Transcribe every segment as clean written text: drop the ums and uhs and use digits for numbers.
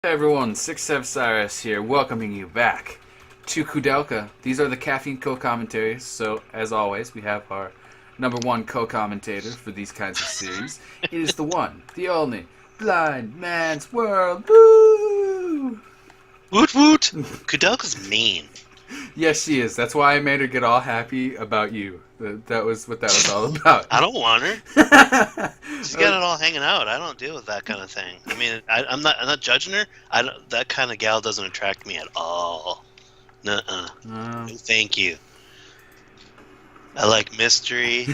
Hey everyone, Six Sev Cyrus here, welcoming you back to Koudelka. These are the Caffeine Co-Commentaries, so as always, we have our number one co-commentator for these kinds of series. It is the one, the only, Blind Man's World. Woo! Woot woot! Koudelka's mean. Yes, she is. That's why I made her get all happy about you. That was what that was all about. I don't want her. She's got it all hanging out. I don't deal with that kind of thing. I mean, I'm not judging her. That kind of gal doesn't attract me at all. Nuh-uh. No, thank you. I like mystery,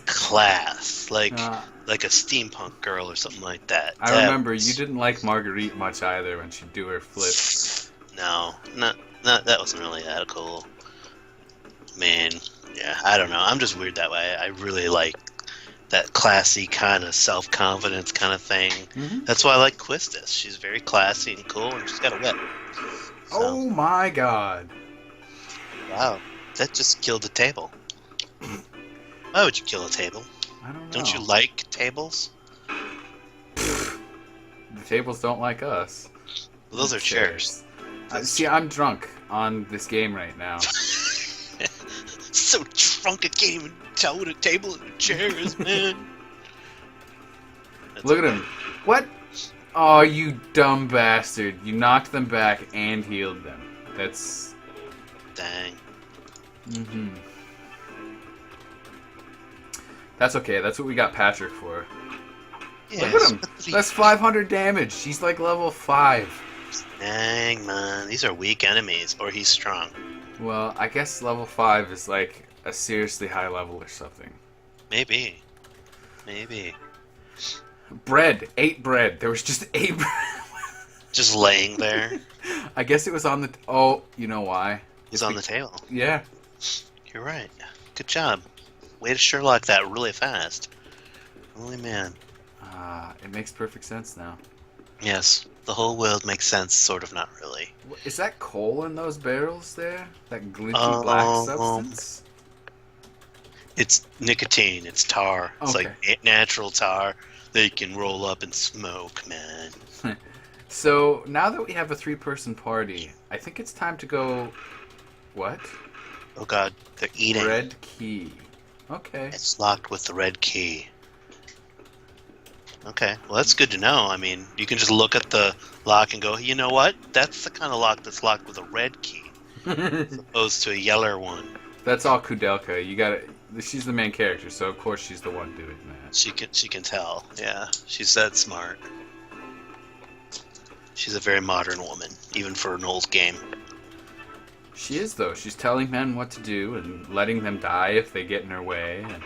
class, like a steampunk girl or something like that. I remember you didn't like Marguerite much either when she'd do her flips. No, that wasn't really that cool. Man, yeah, I don't know. I'm just weird that way. I really like that classy kind of self-confidence kind of thing. Mm-hmm. That's why I like Quistis. She's very classy and cool, and she's got a whip. So. Oh my god. Wow, that just killed the table. Why would you kill a table? I don't know. Don't you like tables? The tables don't like us. Well, those are chairs. See, I'm drunk on this game right now. So drunk I can't even tell what a table and a chair is, man. Look at him. What? Oh, you dumb bastard. You knocked them back and healed them. That's... Dang. Mm-hmm. That's okay. That's what we got Patrick for. Yeah, look at him. That's 500 damage. He's like level 5. Dang, man. These are weak enemies, or he's strong. Well, I guess level 5 is like a seriously high level or something. Maybe. Bread. 8 bread. There was just 8 bread. Just laying there. I guess it was on the... Oh, you know why? It's on the table. Yeah. You're right. Good job. Way to Sherlock that really fast. Holy man. It makes perfect sense now. Yes. The whole world makes sense, sort of, not really. Is that coal in those barrels there? That glinty black substance? It's nicotine. It's tar. It's like natural tar that you can roll up and smoke, man. So, now that we have a 3-person party, I think it's time to go... What? Oh god, they're eating. Red key. Okay. It's locked with the red key. Okay, well that's good to know. I mean, you can just look at the lock and go, you know what? That's the kind of lock that's locked with a red key, as opposed to a yeller one. That's all Koudelka. You got it. She's the main character, so of course she's the one doing that. She can tell. Yeah, she's that smart. She's a very modern woman, even for an old game. She is, though. She's telling men what to do and letting them die if they get in her way. And...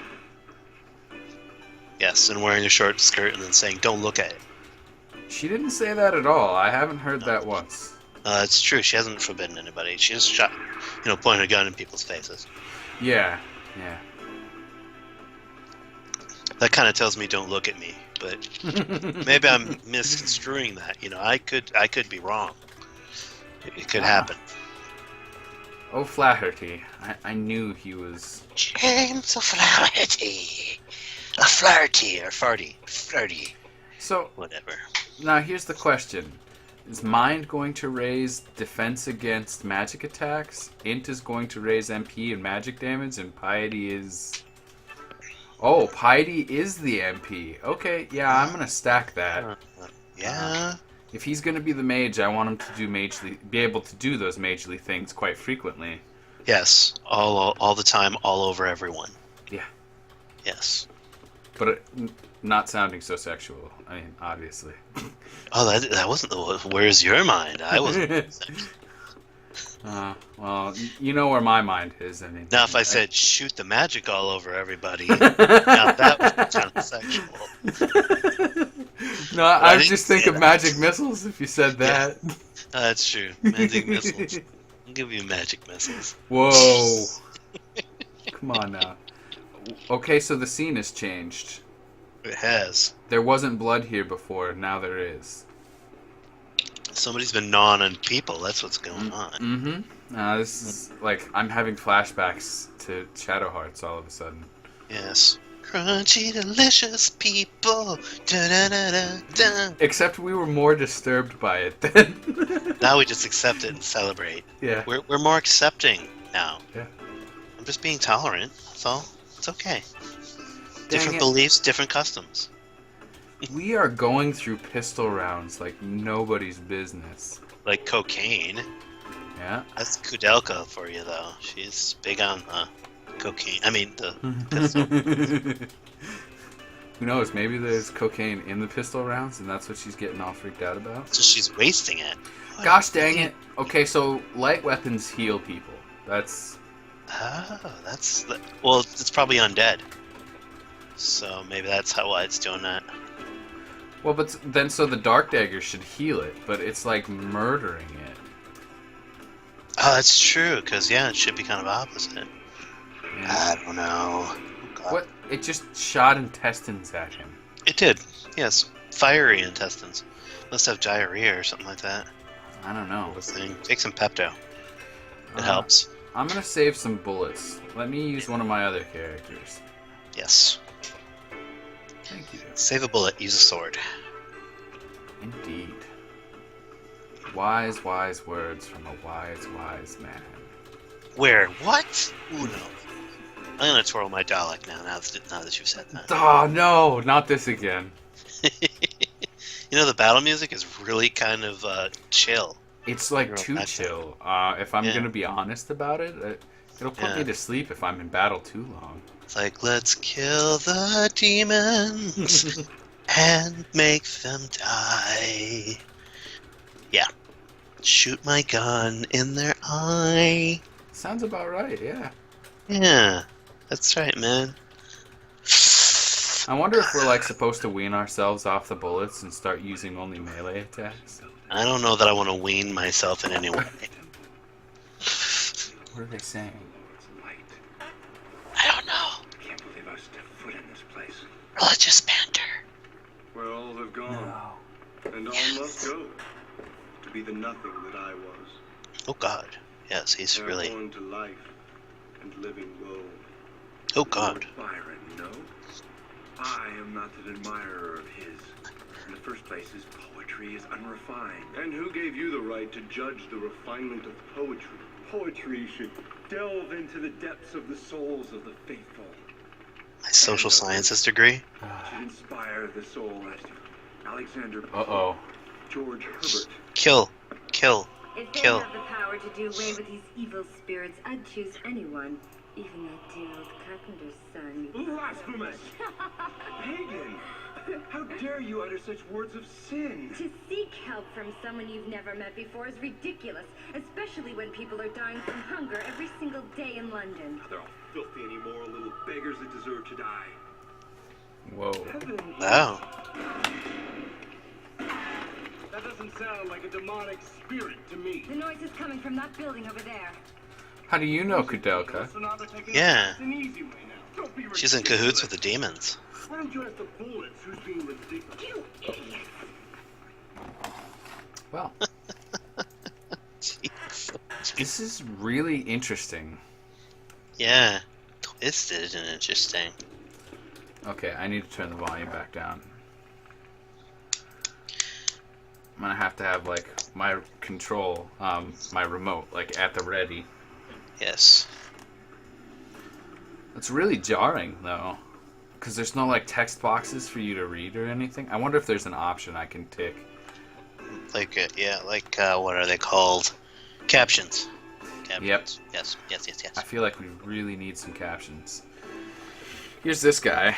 Yes, and wearing a short skirt and then saying, don't look at it. She didn't say that at all. I haven't heard that once. It's true. She hasn't forbidden anybody. She just shot, pointed a gun in people's faces. Yeah. That kind of tells me don't look at me, but maybe I'm misconstruing that. I could be wrong. It could happen. Oh, Flaherty. I knew he was... James O'Flaherty. A Flaherty or Flirty. So, whatever. Now, here's the question. Is Mind going to raise defense against magic attacks? Int is going to raise MP and magic damage, and Piety is... Oh, Piety is the MP. Okay, yeah, I'm going to stack that. Yeah. If he's going to be the mage, I want him to be able to do those magely things quite frequently. Yes, all the time, all over everyone. Yeah. Yes. But not sounding so sexual. I mean, obviously. Oh, that wasn't the... Where's your mind? I wasn't sexual. Well, you know where my mind is. I mean, now, if I said shoot the magic all over everybody, now that was kind of sexual. No, I would just think of magic missiles if you said that. Yeah. That's true. Magic missiles. I'll give you magic missiles. Whoa. Come on now. Okay, so the scene has changed. It has. There wasn't blood here before, now there is. Somebody's been gnawing on people, that's what's going on. Mm-hmm. This is like, I'm having flashbacks to Shadow Hearts all of a sudden. Yes. Crunchy, delicious people. Da-da-da-da-da. Except we were more disturbed by it then. Now we just accept it and celebrate. Yeah. We're more accepting now. Yeah. I'm just being tolerant. That's all. It's okay. Dang Different it. beliefs, different customs. We are going through pistol rounds like nobody's business. Like cocaine. Yeah. That's Koudelka for you, though. She's big on cocaine. I mean, the pistol. Who knows? Maybe there's cocaine in the pistol rounds, and that's what she's getting all freaked out about. So she's wasting it. Gosh dang it. Okay, so light weapons heal people. That's... Oh, well, it's probably undead. So maybe that's why it's doing that. Well, but then so the dark dagger should heal it, but it's like murdering it. Oh, that's true, because, yeah, it should be kind of opposite. Yeah. I don't know. God. What? It just shot intestines at him. It did, yes. Fiery intestines. Must have diarrhea or something like that. I don't know. Thing. Take some Pepto. It helps. I'm gonna save some bullets. Let me use one of my other characters. Yes. Thank you. Save a bullet, use a sword. Indeed. Wise, wise words from a wise, wise man. Where? What? Ooh, no. I'm gonna twirl my Dalek now that you've said that. Oh, no! Not this again. You know, the battle music is really kind of chill. It's like Real too active. chill. If I'm gonna be honest about it, it'll put me to sleep if I'm in battle too long. It's like, let's kill the demons and make them die. Yeah. Shoot my gun in their eye. Sounds about right, yeah. Yeah, that's right, man. I wonder if we're like supposed to wean ourselves off the bullets and start using only melee attacks. I don't know that I want to wean myself in any way. What are they saying? I don't know. I can't believe I stepped foot in this place. Religious banter. Where all have gone, No. and all must go, to be the nothing that I was. Oh God. Yes, he's Now really. born to life and living woe. Oh God. Lord Byron, no? I am not an admirer of his. In the first place, his poetry is unrefined. And who gave you the right to judge the refinement of poetry? Poetry should delve into the depths of the souls of the faithful. My social sciences degree. Should inspire the soul as Alexander Pope, Uh-oh. George Herbert. Kill. If they Kill. have the power to do away with these evil spirits, I'd choose anyone. Even that dear old carpenter's son. Blasphemous! Pagan! How dare you utter such words of sin? To seek help from someone you've never met before is ridiculous, especially when people are dying from hunger every single day in London. They're all filthy and immoral little beggars that deserve to die. Whoa. Heaven is- Wow. That doesn't sound like a demonic spirit to me. The noise is coming from that building over there. How do you know Koudelka? Yeah. It's an easy way now. Don't be She's in cahoots with the demons. Why don't you ask the bullets who's being ridiculous? You idiot! Well, Jeez. this is really interesting. Yeah. Twisted and interesting. Okay, I need to turn the volume back down. I'm gonna have to have like my control, my remote, like at the ready. Yes. It's really jarring though, because there's no like text boxes for you to read or anything. I wonder if there's an option I can tick. Like, what are they called? Captions. Captions. Yep. Yes. I feel like we really need some captions. Here's this guy.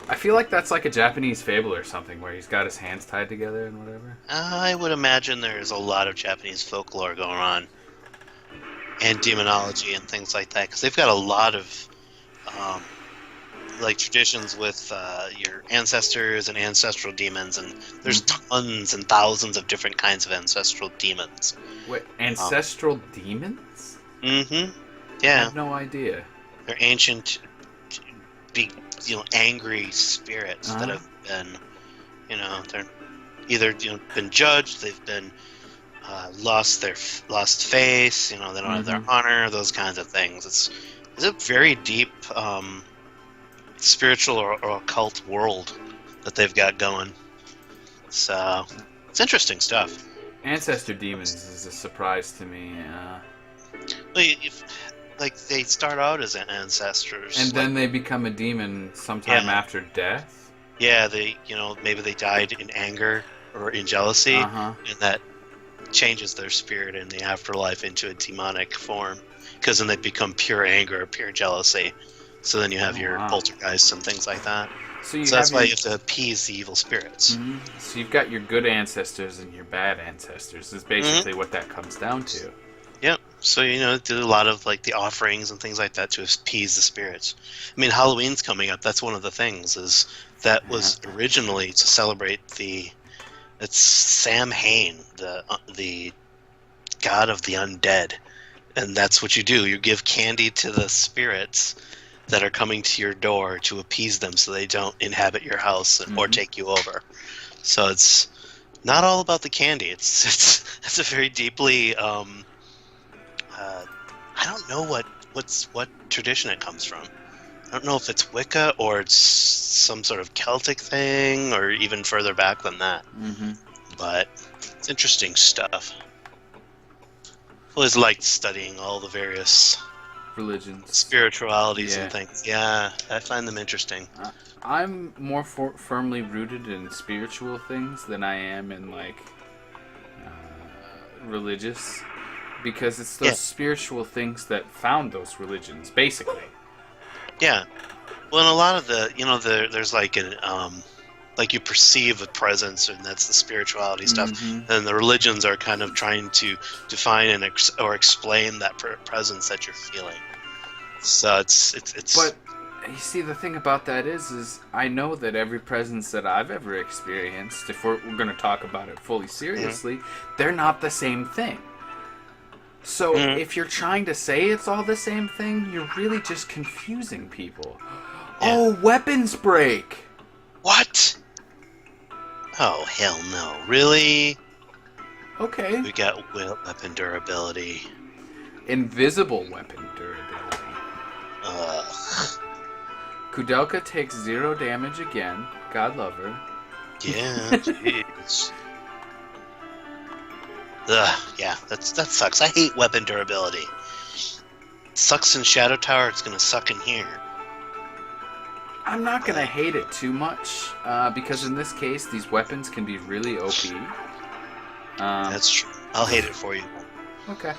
I feel like that's like a Japanese fable or something where he's got his hands tied together and whatever. I would imagine there's a lot of Japanese folklore going on. And demonology and things like that. Because they've got a lot of, like, traditions with your ancestors and ancestral demons. And there's tons and thousands of different kinds of ancestral demons. Wait, ancestral demons? Mm-hmm. I Yeah. have no idea. They're ancient, big, angry spirits that have been, they're either been judged, they've been lost face, they don't have their honor, those kinds of things. It's a very deep spiritual or occult world that they've got going. So it's interesting stuff. Ancestor demons is a surprise to me. Like they start out as ancestors, And then they become a demon sometime after death. Yeah, maybe they died in anger or in jealousy, and that changes their spirit in the afterlife into a demonic form. Because then they become pure anger or pure jealousy. So then you have your poltergeists and things like that. So that's why you have to appease the evil spirits. Mm-hmm. So you've got your good ancestors and your bad ancestors. Is basically what that comes down to. Yep. So, do a lot of, like, the offerings and things like that to appease the spirits. I mean, Halloween's coming up. That's one of the things, is that was originally to celebrate it's Samhain, the god of the undead. And that's what you do. You give candy to the spirits that are coming to your door to appease them so they don't inhabit your house or take you over. So it's not all about the candy. It's a very deeply... I don't know what tradition it comes from. I don't know if it's Wicca or it's some sort of Celtic thing or even further back than that. Mm-hmm. But it's interesting stuff. I've always liked studying all the various religions, spiritualities and things. Yeah, I find them interesting. I'm more firmly rooted in spiritual things than I am in religious. Because it's those spiritual things that found those religions, basically. Yeah. Well, and a lot of there's like like you perceive a presence, and that's the spirituality stuff. And the religions are kind of trying to define or explain that presence that you're feeling. So it's. But you see, the thing about that is I know that every presence that I've ever experienced, if we're going to talk about it fully seriously, they're not the same thing. So if you're trying to say it's all the same thing, you're really just confusing people. Yeah. Oh, weapons break! What? Oh, hell no. Really? Okay. We got weapon durability. Invisible weapon durability. Ugh. Koudelka takes 0 damage again. God love her. Yeah, jeez. Ugh, yeah, that sucks. I hate weapon durability. It sucks in Shadow Tower, it's gonna suck in here. I'm not gonna hate it too much, because in this case, these weapons can be really OP. That's true. I'll hate it for you. Okay.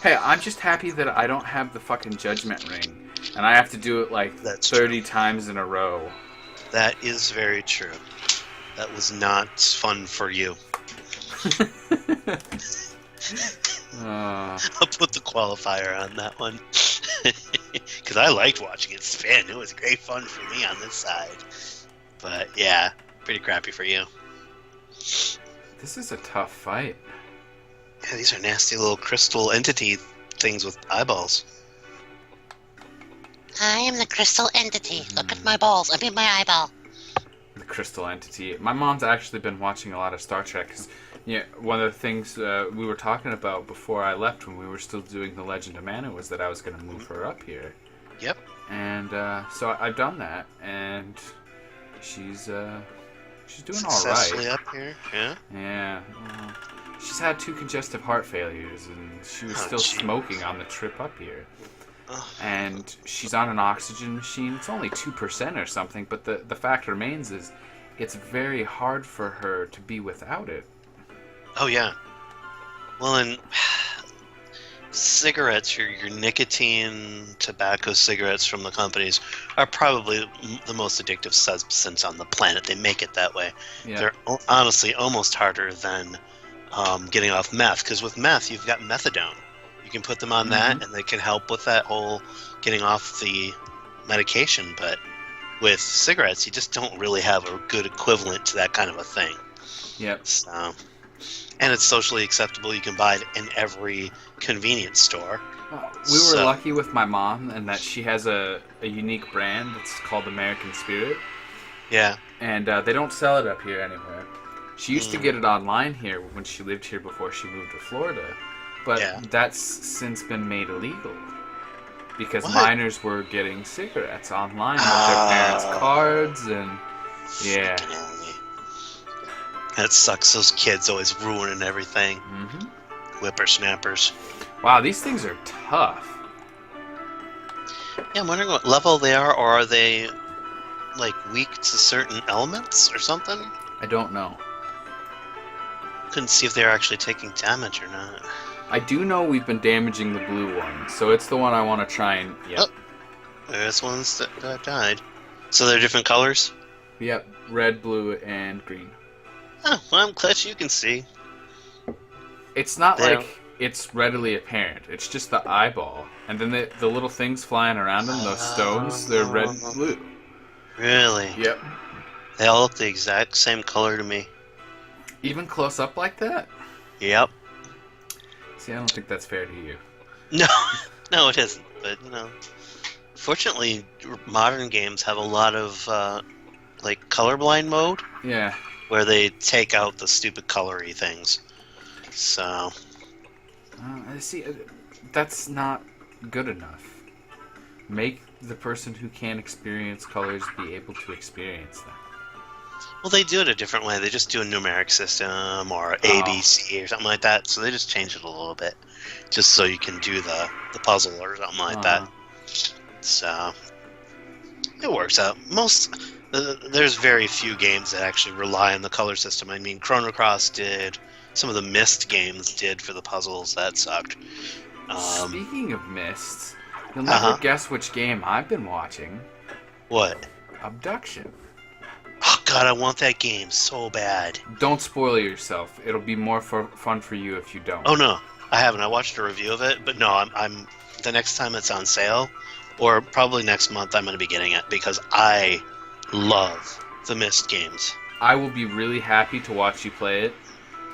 Hey, I'm just happy that I don't have the fucking Judgment Ring, and I have to do it That's 30 times in a row. That is very true. That was not fun for you. I'll put the qualifier on that one. Because I liked watching it spin. It was great fun for me on this side. But yeah, pretty crappy for you. This is a tough fight. Yeah, these are nasty little crystal entity things with eyeballs. I am the crystal entity. Look at my balls. I mean my eyeball. The crystal entity. My mom's actually been watching a lot of Star Trek. One of the things we were talking about before I left when we were still doing The Legend of Mana was that I was going to move her up here. Yep. And so I've done that, and she's doing Successfully all right. up here, yeah? Yeah. Well, she's had 2 congestive heart failures, and she was still smoking on the trip up here. And she's on an oxygen machine. It's only 2% or something, but the fact remains is it's very hard for her to be without it. Oh, yeah. Well, and cigarettes, your nicotine, tobacco cigarettes from the companies are probably the most addictive substance on the planet. They make it that way. Yeah. They're honestly almost harder than getting off meth, because with meth, you've got methadone. You can put them on that, and they can help with that whole getting off the medication. But with cigarettes, you just don't really have a good equivalent to that kind of a thing. Yep. So, and it's socially acceptable. You can buy it in every convenience store. We were lucky with my mom in that she has a unique brand. It's called American Spirit. Yeah. And they don't sell it up here anywhere. She used to get it online here when she lived here before she moved to Florida. But that's since been made illegal. because What? minors were getting cigarettes online with their parents' cards, and yeah. That sucks. Those kids always ruining everything. Hmm. Whippersnappers. Wow, these things are tough. Yeah, I'm wondering what level they are, or are they like weak to certain elements or something? I don't know. Couldn't see if they're actually taking damage or not. I do know we've been damaging the blue one, so it's the one I want to try and... Yep. Oh. There's ones that died. So they're different colors? Yep, red, blue, and green. Oh, well, I'm glad you can see. It's not They like it's readily apparent. It's just the eyeball. And then the little things flying around them, those stones, they're red and blue. Really? Yep. They all look the exact same color to me. Even close up like that? Yep. See, I don't think that's fair to you. No, no, it isn't. But, you know, fortunately, modern games have a lot of, like, colorblind mode. Yeah. Where they take out the stupid colory things. So... See, that's not good enough. Make the person who can't experience colors be able to experience them. Well, they do it a different way. They just do a numeric system or ABC or something like that. So they just change it a little bit, just so you can do the puzzle or something like that. So it works out. There's very few games that actually rely on the color system. I mean, Chrono Cross did. Some of the Myst games did for the puzzles. That sucked. Speaking of Myst, you'll never guess which game I've been watching. What? Abduction. Oh God, I want that game so bad. Don't spoil yourself. It'll be more fun for you if you don't. Oh no, I haven't. I watched a review of it, but no, I'm the next time it's on sale, or probably next month, I'm going to be getting it because I love the Myst games. I will be really happy to watch you play it.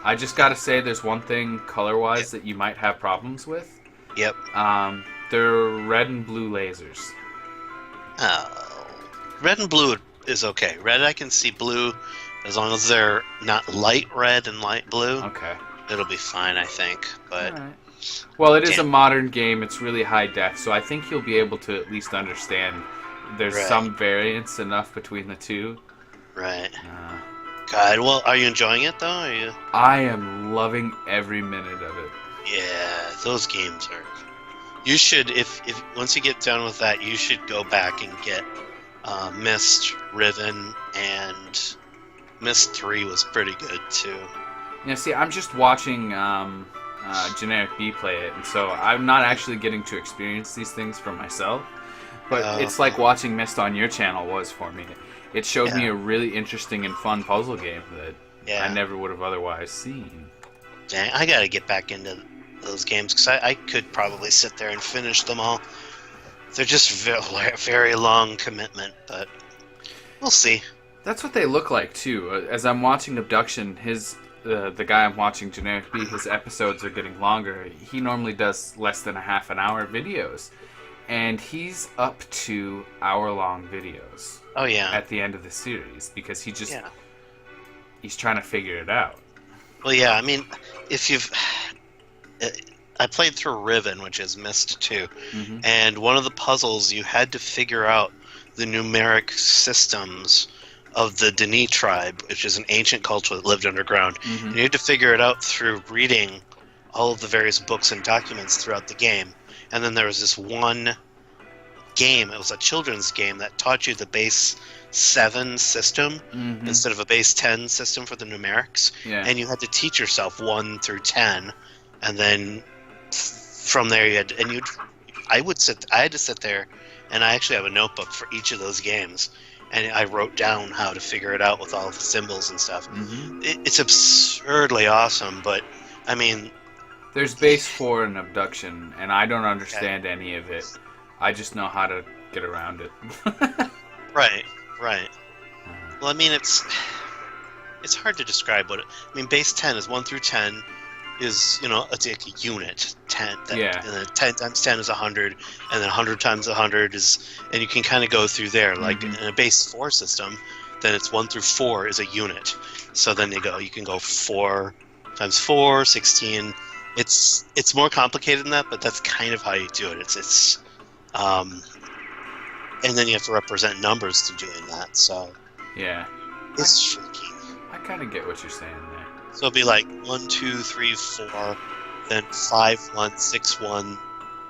I just gotta say, there's one thing color-wise that you might have problems with. Yep. They're red and blue lasers. Oh, red and blue is okay. Red, I can see. Blue, as long as they're not light red and light blue, Okay. it'll be fine, I think. But Alright. Well, it is a modern game. It's really high def, so I think you'll be able to at least understand. There's some variance enough between the two. Right. God, well, are you enjoying it though? Are you? I am loving every minute of it. Yeah, those games are. You should, if once you get done with that, you should go back and get Myst, Riven, and Myst 3 was pretty good too. Yeah, see, I'm just watching Generic B play it, and so I'm not actually getting to experience these things for myself. But it's like watching Myst on your channel was for me. It showed me a really interesting and fun puzzle game that I never would have otherwise seen. Dang, I gotta get back into those games because I could probably sit there and finish them all. They're just very long commitment, but we'll see. That's what they look like too. As I'm watching Abduction, the guy I'm watching, Generic B, his episodes are getting longer. He normally does less than a half an hour videos, and he's up to hour-long videos. Oh yeah. At the end of the series, because he's trying to figure it out. Well, yeah. I mean, if you've, I played through Riven, which is Myst 2, and one of the puzzles you had to figure out the numeric systems of the Dani tribe, which is an ancient culture that lived underground. And you had to figure it out through reading all of the various books and documents throughout the game. And then there was this one game, it was a children's game that taught you the base 7 system instead of a base 10 system for the numerics. Yeah. And you had to teach yourself 1 through 10, and then from there you had I had to sit there, and I actually have a notebook for each of those games, and I wrote down how to figure it out with all the symbols and stuff. It's absurdly awesome, but I mean, there's base 4 in Abduction, and I don't understand any of it. I just know how to get around it. Right. Well, I mean, it's hard to describe what I mean, base 10 is 1 through 10 is, it's like a unit. 10. And then 10 times 10 is 100, and then 100 times 100 is, and you can kind of go through there. Like in a base 4 system, then it's 1 through 4 is a unit. So then you can go 4 times 4, 16. It's more complicated than that, but that's kind of how you do it. And then you have to represent numbers to doing that. So Yeah. it's tricky. I kind of get what you're saying there. So it'll be like 1, 2, 3, 4, then 5, 1, 6, 1,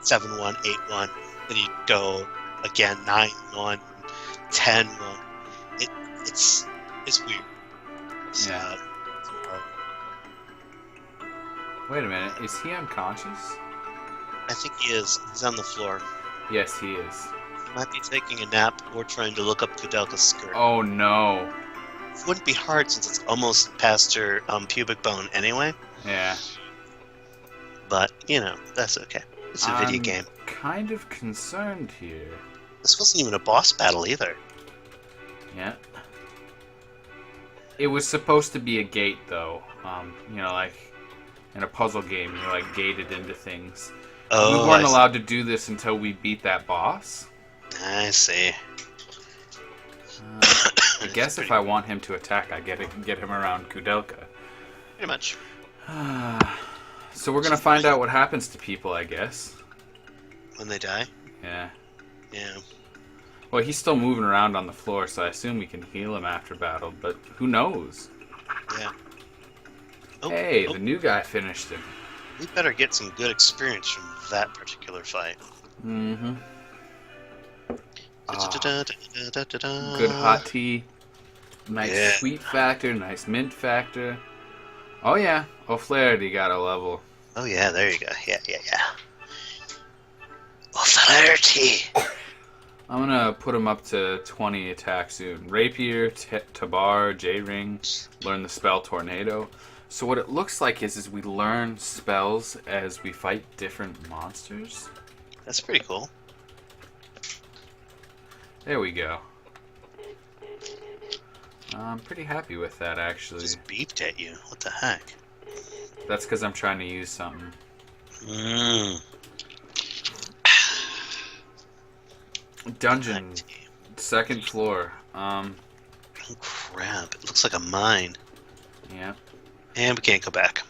7, 1, 8, 1. Then you go again 9, 1, 10, 1. It's weird. It's, Yeah. it's hard. Wait a minute. Is he unconscious? I think he is. He's on the floor. Yes, he is. He might be taking a nap or trying to look up Koudelka's skirt. Oh no. It wouldn't be hard since it's almost past her pubic bone anyway. Yeah. But, that's okay. It's a video game. Kind of concerned here. This wasn't even a boss battle either. Yeah. It was supposed to be a gate, though. Like in a puzzle game, you're like gated into things. Oh, we weren't I see. allowed to do this until we beat that boss. I see. I guess if I want him to attack, I get him around Koudelka. Pretty much. So we're gonna find out what happens to people, I guess. When they die? Yeah. Yeah. Well, he's still moving around on the floor, so I assume we can heal him after battle, but who knows? Yeah. Oh, Hey, oh, the new guy finished him. we better get some good experience from that particular fight. Mm-hmm. Da-da-da-da-da-da-da. Good hot tea. Nice Yeah. sweet factor, nice mint factor. Oh yeah, O'Flaherty got a level. Oh, yeah, there you go. Yeah. Authority! I'm gonna put him up to 20 attack soon. Rapier, Tabar, J-Ring, learn the spell Tornado. So what it looks like is we learn spells as we fight different monsters. That's pretty cool. There we go. I'm pretty happy with that, actually. Just beeped at you. What the heck? That's because I'm trying to use something. Dungeon, second floor. Oh, crap. It looks like a mine. Yeah. And we can't go back.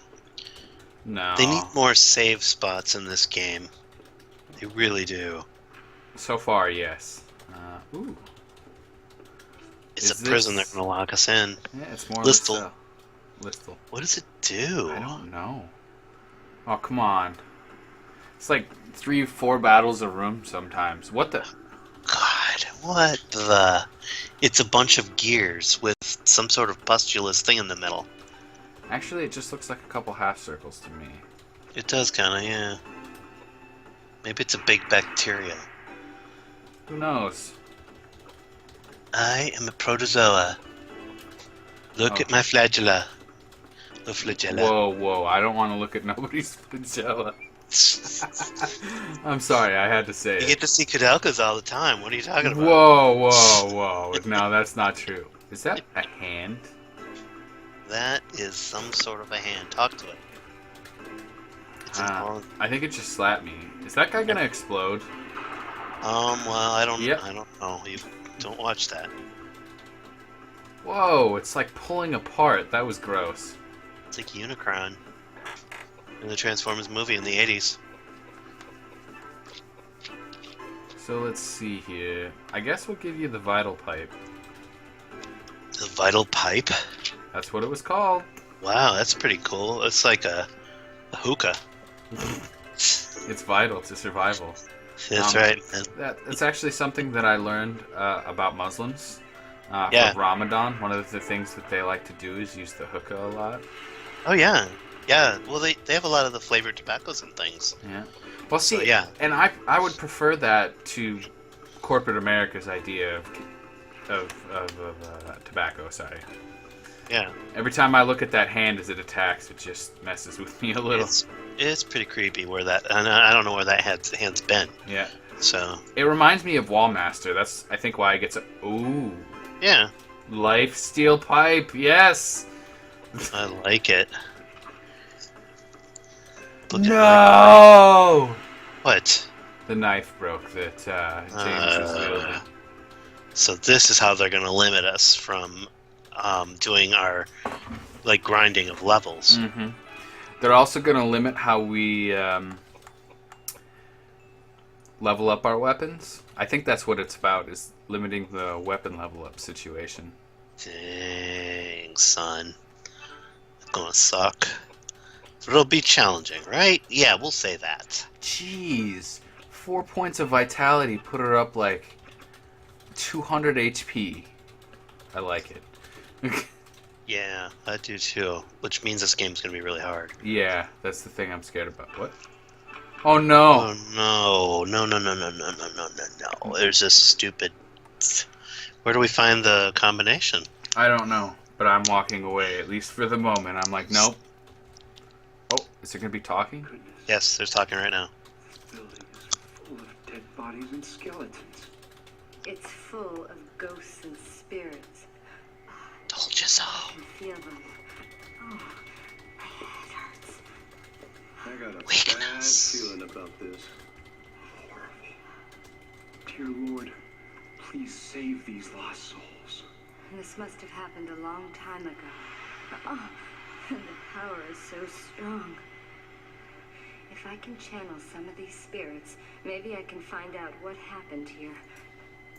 No. They need more save spots in this game. They really do. So far, yes. Ooh. It's Is a prison this- they're going to lock us in. Yeah, it's more Listel. of a cell. Listel. What does it do? I don't know. Oh, come on. It's like 3-4 battles a room sometimes. What the? God, what the... It's a bunch of gears with some sort of pustulous thing in the middle. Actually, it just looks like a couple half circles to me. It does kind of, yeah. Maybe it's a big bacteria. Who knows? I am a protozoa. Look Oh. at my flagella. The flagella. Whoa. I don't want to look at nobody's flagella. I'm sorry, I had to say You it. get to see Koudelkas all the time. What are you talking about? Whoa. No, that's not true. Is that a hand? That is some sort of a hand. Talk to it. It's an arm. I think it just slapped me. Is that guy gonna explode? Well, I don't Yep. know. You don't watch that. Whoa, it's like pulling apart. That was gross. It's like Unicron in the Transformers movie in the 80s. So let's see here. I guess we'll give you the vital pipe. The vital pipe? That's what it was called. Wow, that's pretty cool. It's like a hookah. It's vital to survival. That's right. That's actually something that I learned about Muslims. Yeah. For Ramadan, one of the things that they like to do is use the hookah a lot. Oh, yeah. Yeah, well, they have a lot of the flavored tobaccos and things. Yeah. Well, see, So, yeah. and I would prefer that to corporate America's idea of tobacco. Sorry. Yeah. Every time I look at that hand as it attacks, it just messes with me a little. It's pretty creepy where that... And I don't know where that hand's been. Yeah. So... It reminds me of Wallmaster. That's, I think, why it gets a... Ooh. Yeah. Life steel pipe. Yes. I like it. Look at No. what? The knife broke that James was wielding. So this is how they're going to limit us from doing our grinding of levels. Mm-hmm. They're also going to limit how we level up our weapons. I think that's what it's about, is limiting the weapon level up situation. Dang, son. It's gonna suck. But it'll be challenging, right? Yeah, we'll say that. Jeez. 4 points of vitality put her up like 200 HP. I like it. Yeah, I do too. Which means this game's gonna be really hard. Yeah, that's the thing I'm scared about. What? Oh no! Oh no. No. There's this stupid... Where do we find the combination? I don't know, but I'm walking away, at least for the moment. I'm like, nope. Oh, is it going to be talking? Yes, there's talking right now. This building is full of dead bodies and skeletons. It's full of ghosts and spirits. Told you so. I can feel them. Oh, my head hurts. I got a Weakness. bad feeling about this. Horrible. Dear Lord, please save these lost souls. This must have happened a long time ago. Oh, and the power is so strong. If I can channel some of these spirits, maybe I can find out what happened here.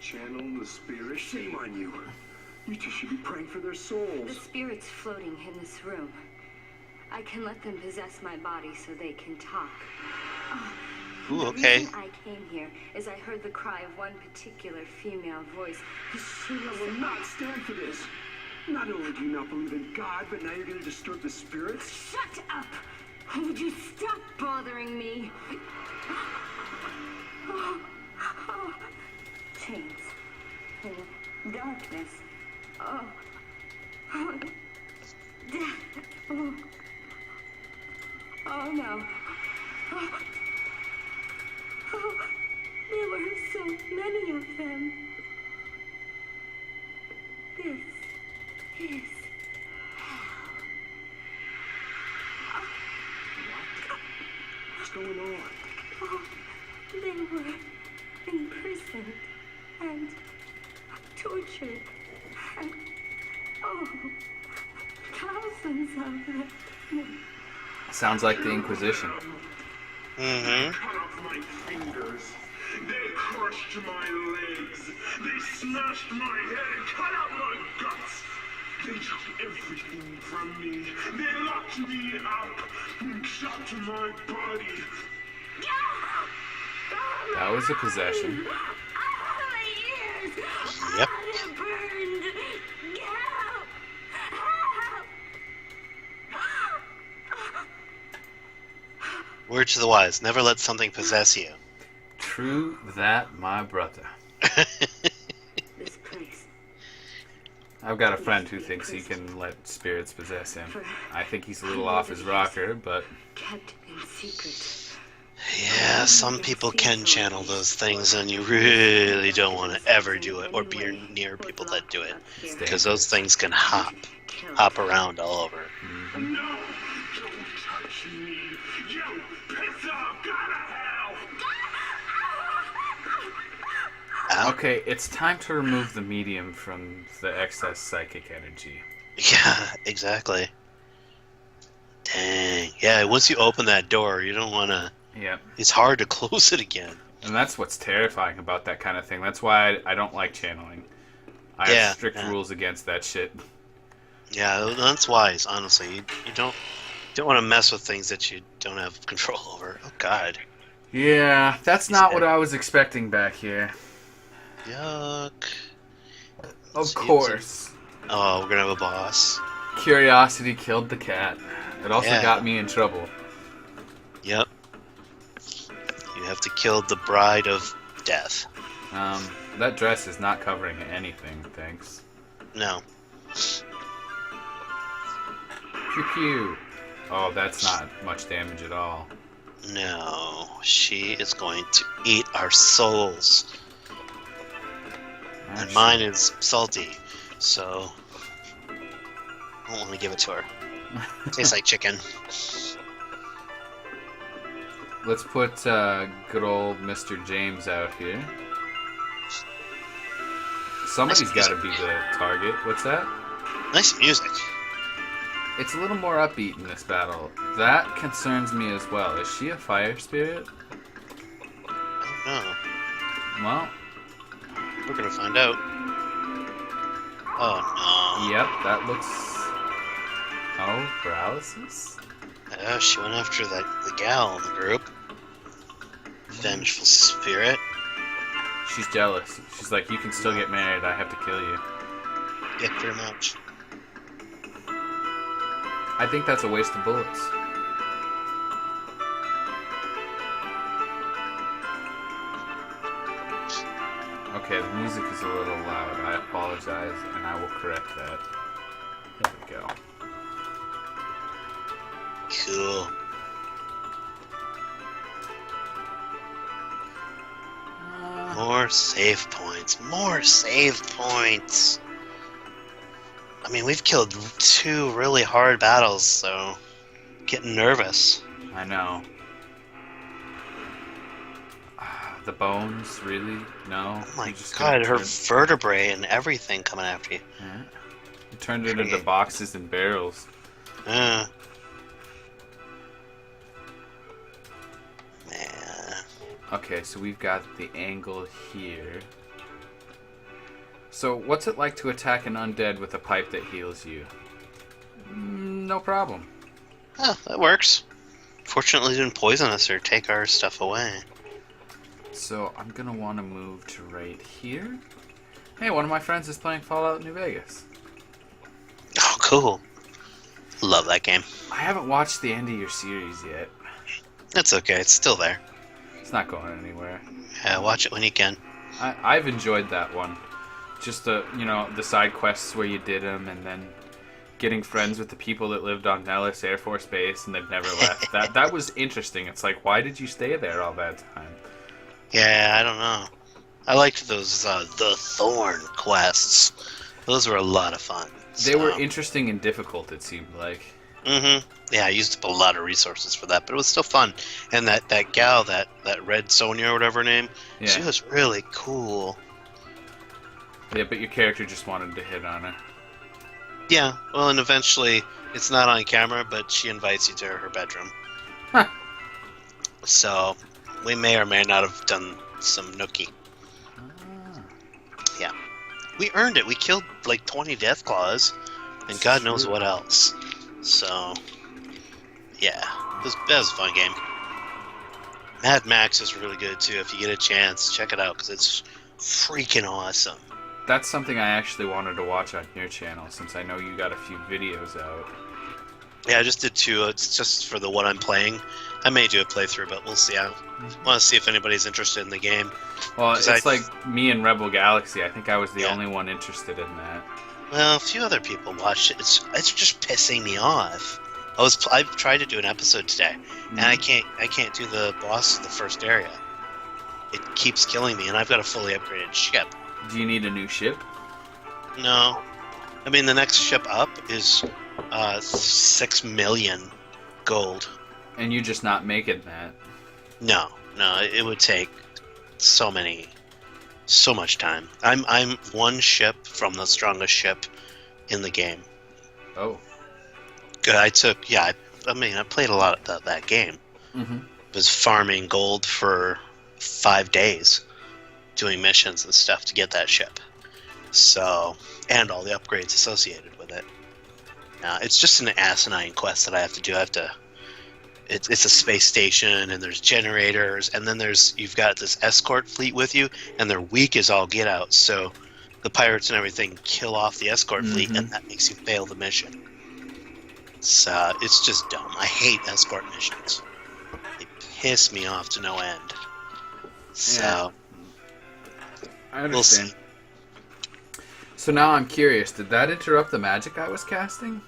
Channel the spirit? Shame on you. You two should be praying for their The souls. spirits floating in this room. I can let them possess my body so they can talk. Oh, Ooh, the okay. reason I came here is I heard the cry of one particular female voice. She I will not stand for this. Not only do you not believe in God, but now you're going to disturb the spirits? Shut up! Would you stop bothering me? Chains. And darkness. Oh. Death. Oh no. There were so many of them. This is What's going on? Oh, they were imprisoned and tortured and, thousands of them. Sounds like the Inquisition. Mm-hmm. Cut off my fingers. They crushed my legs. They smashed my head and cut out my guts. They took everything from me. They locked me up and chopped my body. That was a possession. Yep. Word to the wise, never let something possess you. True that, my brother. This place. I've got a friend who thinks he can let spirits possess him. I think he's a little off his rocker, but Kept in secret. Yeah, some people can channel those things, and you really don't want to ever do it or be near people that do it, because those things can hop around all over. No! Don't touch me! You piss off! Gotta hell! Ow. okay, it's time to remove the medium from the excess psychic energy. Yeah, exactly. Dang. Yeah, once you open that door, you don't want to... Yep. It's hard to close it again. And that's what's terrifying about that kind of thing. That's why I don't like channeling. I Yeah, have strict yeah. rules against that shit. Yeah, that's wise, honestly. You don't want to mess with things that you don't have control over. Oh, God. Yeah, that's not what I was expecting back here. Yuck. Of See, course. Oh, we're going to have a boss. Curiosity killed the cat. It also Yeah. got me in trouble. Yep. You have to kill the bride of death. That dress is not covering anything, thanks. No. Pew pew. Oh, that's not much damage at all. No. She is going to eat our souls. And Actually, mine is salty, so I don't want to give it to her. Tastes like chicken. Let's put good old Mr. James out here. Somebody's got to be the target. What's that? Nice music. It's a little more upbeat in this battle. That concerns me as well. Is she a fire spirit? I don't know. Well, We're gonna find out. Oh yep, that looks... Oh, paralysis? no. Oh, she went after the gal in the group. Vengeful spirit. She's jealous. She's like, you can still get married, I have to kill you. Yeah, pretty much. I think that's a waste of bullets. Okay, the music is a little loud. I apologize, and I will correct that. There we go. Cool. More save points. More save points. I mean, we've killed 2 really hard battles, so getting nervous. I know. The bones, really? No? Oh my You just god, gonna her turn- vertebrae and everything coming after you. Yeah. You turned it into boxes and barrels. Man. Okay, so we've got the angle here. So, what's it like to attack an undead with a pipe that heals you? No problem. Oh, that works. Fortunately, it didn't poison us or take our stuff away. So, I'm gonna want to move to right here. Hey, one of my friends is playing Fallout New Vegas. Oh, cool. Love that game. I haven't watched the end of your series yet. That's okay, it's still there. It's not going anywhere. Yeah, watch it when you can. I've enjoyed that one. Just the side quests where you did them, and then getting friends with the people that lived on Nellis Air Force Base and they've never left. That was interesting. It's like, why did you stay there all that time? Yeah, I don't know. I liked those the Thorn quests. Those were a lot of fun. They were interesting and difficult, it seemed like. Mm-hmm. Yeah, I used up a lot of resources for that, but it was still fun. And that gal, that Red Sonia or whatever her name, she Yeah. was really cool. Yeah, but your character just wanted to hit on her. Yeah, well, and eventually, it's not on camera, but she invites you to her bedroom. Huh. So, we may or may not have done some nookie. Yeah. We earned it. We killed like 20 death claws, and God knows what else. So, yeah, that was a fun game. Mad Max is really good too. If you get a chance, check it out because it's freaking awesome. That's something I actually wanted to watch on your channel, since I know you got a few videos out. Yeah, I just did 2. It's just for the one I'm playing. I may do a playthrough, but we'll see. I want to see if anybody's interested in the game. Well, 'Cause it's like me and Rebel Galaxy. I think I was the Yeah. only one interested in that. Well, a few other people watched it. It's just pissing me off. I've tried to do an episode today, and I can't do the boss in the first area. It keeps killing me, and I've got a fully upgraded ship. Do you need a new ship? No, I mean the next ship up is 6 million gold. And you're just not making that. No, it would take so much time. I'm 1 ship from the strongest ship in the game. Oh. Good. I played a lot of that game. Mm-hmm. Was farming gold for 5 days, doing missions and stuff to get that ship. So, and all the upgrades associated with it. It's just an asinine quest that I have to do. It's a space station, and there's generators, and then you've got this escort fleet with you, and they're weak as all get out. So, the pirates and everything kill off the escort fleet, and that makes you fail the mission. So, it's just dumb. I hate escort missions. They piss me off to no end. So, I we'll understand. see. So now I'm curious, did that interrupt the magic I was casting?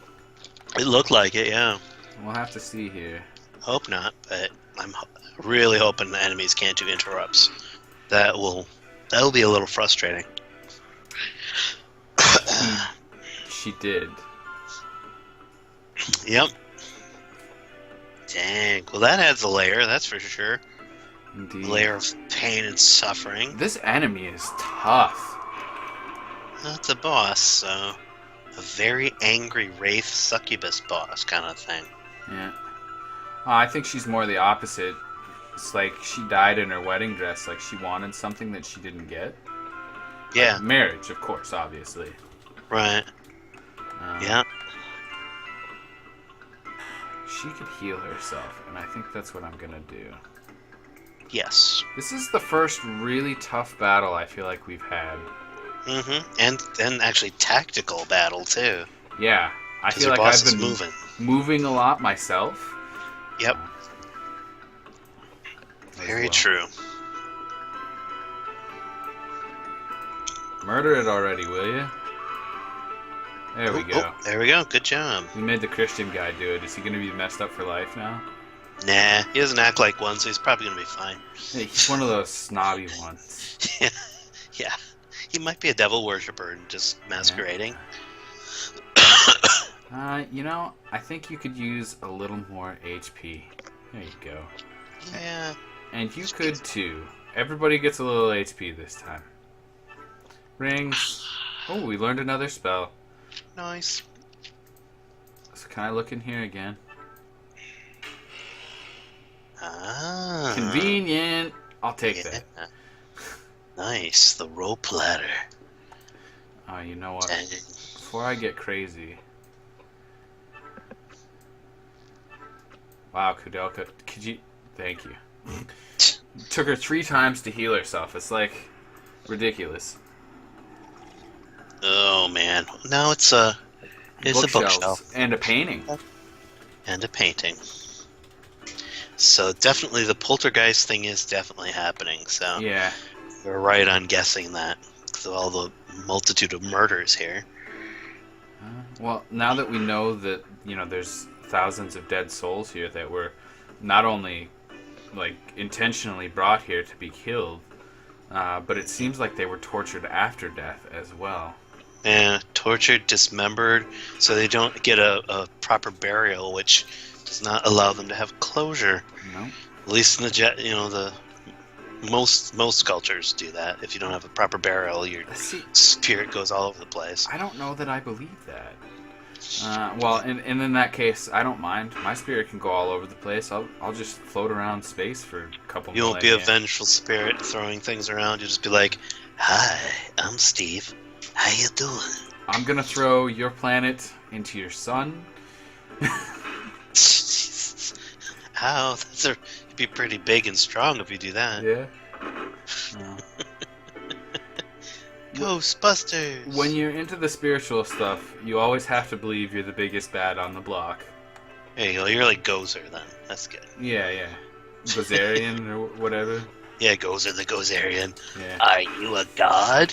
It looked like it, yeah. We'll have to see here. Hope not, but I'm really hoping the enemies can't do interrupts. That'll be a little frustrating. She did. Yep. Dang. Well, that adds a layer, that's for sure. Indeed. A layer of pain and suffering. This enemy is tough. That's a boss, so a very angry wraith succubus boss kind of thing. Yeah. I think she's more the opposite. it's like she died in her wedding dress, like she wanted something that she didn't get. Yeah. Like marriage, of course, obviously. Right. Yeah. She could heal herself, and I think that's what I'm gonna do. Yes. This is the first really tough battle I feel like we've had. And actually tactical battle too. Yeah, I 'Cause feel your like boss I've is been moving a lot myself. Yep. Very true. Murder it already, will you? There we go. Oh, there we go. Good job. We made the Christian guy do it. Is he going to be messed up for life now? Nah, he doesn't act like one, so he's probably gonna be fine. Hey, he's one of those snobby ones. Yeah. He might be a devil worshipper and just masquerading. You know, I think you could use a little more HP. There you go. Yeah. And you could too. Everybody gets a little HP this time. Rings. Oh, we learned another spell. Nice. So can I look in here again? Ah. Convenient. I'll take that. Nice. The rope ladder. Oh, you know what? Dang. Before I get crazy. Wow, Koudelka, could you... Thank you. Took her 3 times to heal herself. It's like ridiculous. Oh man. Now it's a bookshelf And a painting. and a painting. So definitely the poltergeist thing is definitely happening. So Yeah. we're right on guessing that. So all the multitude of murders here. Well, now that we know that, you know, there's thousands of dead souls here that were not only, like, intentionally brought here to be killed, but it seems like they were tortured after death as well. Yeah, tortured, dismembered, so they don't get a proper burial, which does not allow them to have closure. No. At least in the most cultures do that. If you don't have a proper burial, your See, spirit goes all over the place. I don't know that I believe that. Well, and in that case, I don't mind. My spirit can go all over the place. I'll just float around space for a couple. You won't be a millennia. vengeful spirit throwing things around. You'll just be like, "Hi, I'm Steve. How you doing?" I'm gonna throw your planet into your sun. How? You'd be pretty big and strong if you do that. Yeah. Ghostbusters. When you're into the spiritual stuff, you always have to believe you're the biggest bad on the block. There you go. You're like Gozer then. That's good. Yeah. Gozerian or whatever. Yeah, Gozer the Gozerian. Yeah. Are you a god?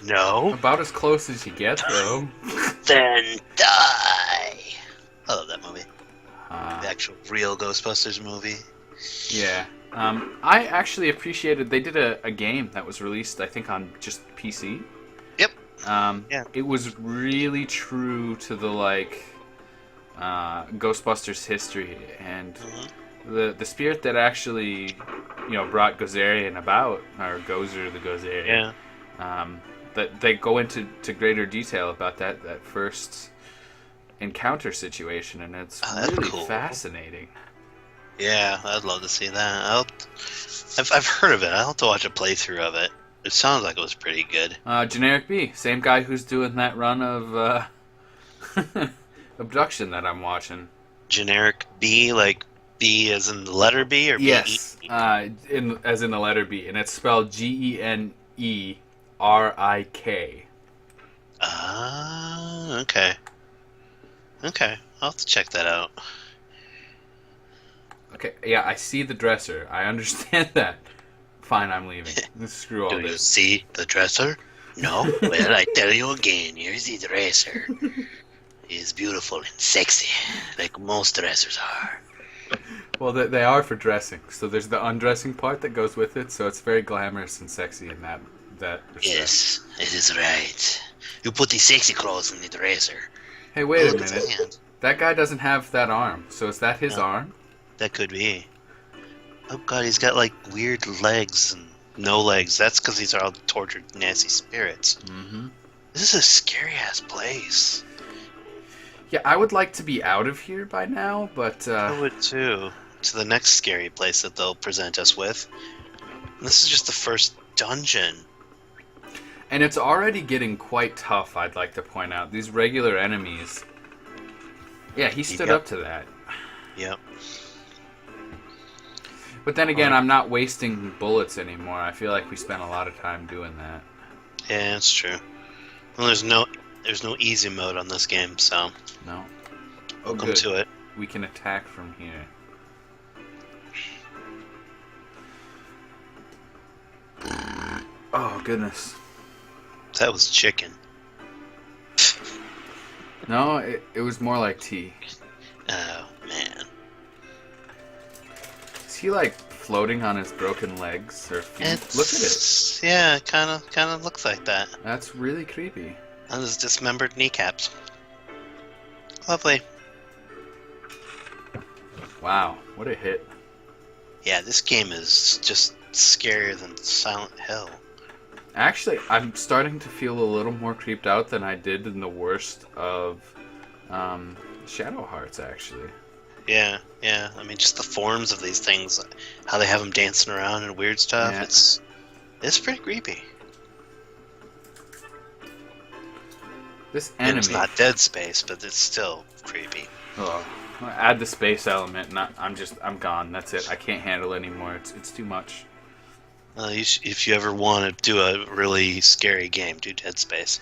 No. About as close as you get, though. Then die. I love that movie. Uh, The actual real Ghostbusters movie. yeah. I actually appreciated they did a game that was released, I think, on just PC. Yep. Yeah. It was really true to the Ghostbusters history, and the spirit that actually, you know, brought Gozerian about, or Gozer the Gozerian. Yeah. That they go into greater detail about that first encounter situation, and it's that's really cool. fascinating. Yeah, I'd love to see that. I've heard of it. I'll have to watch a playthrough of it. It sounds like it was pretty good. Generic B, same guy who's doing that run of Abduction that I'm watching. Generic B, like B as in the letter B, or Yes, B-E? as in the letter B, and it's spelled GENERIK. Ah, okay. Okay, I'll have to check that out. Okay, yeah, I see the dresser. I understand that. Fine, I'm leaving. Screw all Do you this. see the dresser? No? Well, I tell you again, here's the dresser. He's beautiful and sexy, like most dressers are. Well, they are for dressing. So there's the undressing part that goes with it. So it's very glamorous and sexy in that respect. Yes, it is right. You put the sexy clothes in the dresser. Hey, wait a Look at the minute. hand. That guy doesn't have that arm. So is that his No. arm? That could be. Oh god, he's got like weird legs and no legs. That's because these are all tortured, nasty spirits. Mm-hmm. This is a scary ass place. Yeah, I would like to be out of here by now, but I would too. to the next scary place that they'll present us with. And this is just the first dungeon. And it's already getting quite tough, I'd like to point out. These regular enemies... Yeah, he stood up to that. Yep. But then again, I'm not wasting bullets anymore. I feel like we spent a lot of time doing that. Yeah, it's true. Well, there's no easy mode on this game, so... No. Welcome to it. We can attack from here. Oh, goodness. That was chicken. No, it was more like tea. Oh, man. Is he, like, floating on his broken legs or feet? Look at it. Yeah, it kind of looks like that. That's really creepy. On his dismembered kneecaps. Lovely. Wow, what a hit. Yeah, this game is just scarier than Silent Hill. Actually, I'm starting to feel a little more creeped out than I did in the worst of Shadow Hearts, actually. Yeah. I mean, just the forms of these things, how they have them dancing around and weird stuff. Yeah. It's pretty creepy. This And enemy... it's not Dead Space, but it's still creepy. Oh, add the space element. I'm gone. That's it. I can't handle it anymore. It's too much. If you ever want to do a really scary game, do Dead Space.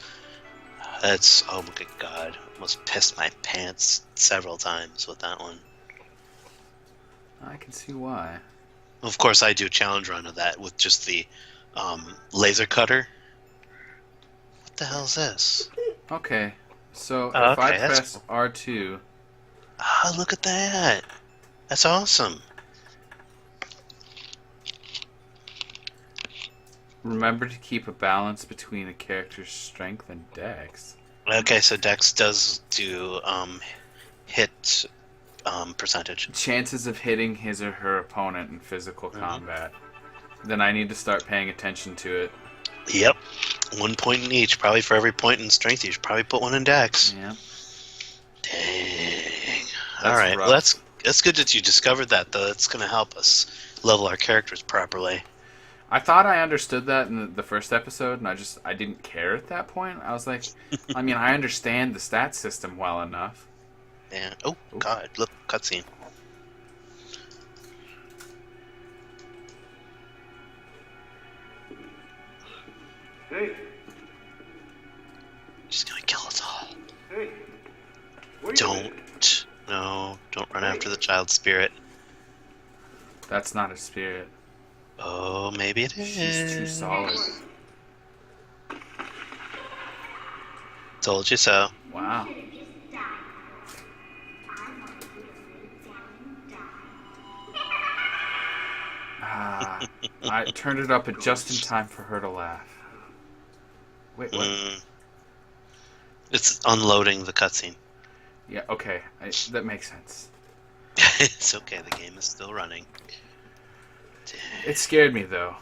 That's, oh my god, almost pissed my pants several times with that one. I can see why. Of course, I do a challenge run of that with just the laser cutter. What the hell is this? Okay, so Oh, if I okay, that's press R2... Ah, look at that! That's awesome. Remember to keep a balance between a character's strength and dex. Okay, so Dex does do hit percentage. Chances of hitting his or her opponent in physical combat. Then I need to start paying attention to it. Yep. 1 point in each. Probably for every point in strength, you should probably put one in Dex. Yeah. Dang. That's Alright, well rough. that's good that you discovered that, though. It's going to help us level our characters properly. I thought I understood that in the first episode, and I didn't care at that point. I was like, I mean, I understand the stat system well enough. Yeah. Oh, God. Look, cutscene. Hey, She's going to kill us all. hey. Wait a minute. Don't. No, don't run after the child spirit. That's not a spirit. Oh, maybe it is. She's too solid. Told you so. Wow. I turned it up just in time for her to laugh. Wait, what? It's unloading the cutscene. Yeah, okay. That makes sense. It's okay, the game is still running. It scared me, though.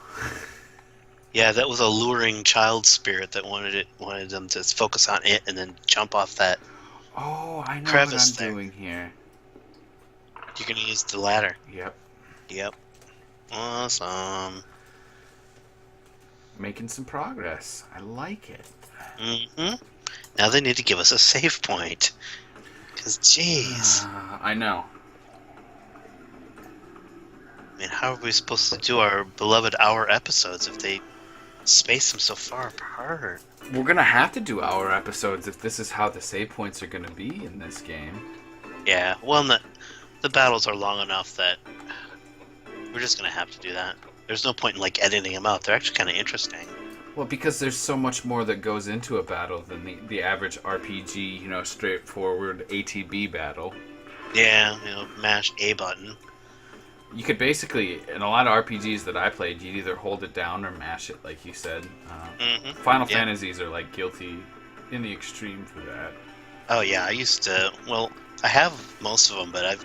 Yeah, that was a luring child spirit that wanted them to focus on it and then jump off that. Oh, I know Crevice what I'm there. doing here. You're gonna use the ladder. Yep. Awesome. Making some progress. I like it. Now they need to give us a save point. Because, jeez. I know. I mean, how are we supposed to do our beloved hour episodes if they space them so far apart? We're gonna have to do hour episodes if this is how the save points are gonna be in this game. Yeah, well, the battles are long enough that we're just gonna have to do that. There's no point in, like, editing them out. They're actually kind of interesting. Well, because there's so much more that goes into a battle than the average RPG, straightforward ATB battle. Yeah, mash A button. You could basically, in a lot of RPGs that I played, you'd either hold it down or mash it, like you said. Final Fantasies are, like, guilty in the extreme for that. Oh, yeah, I used to... Well, I have most of them, but I've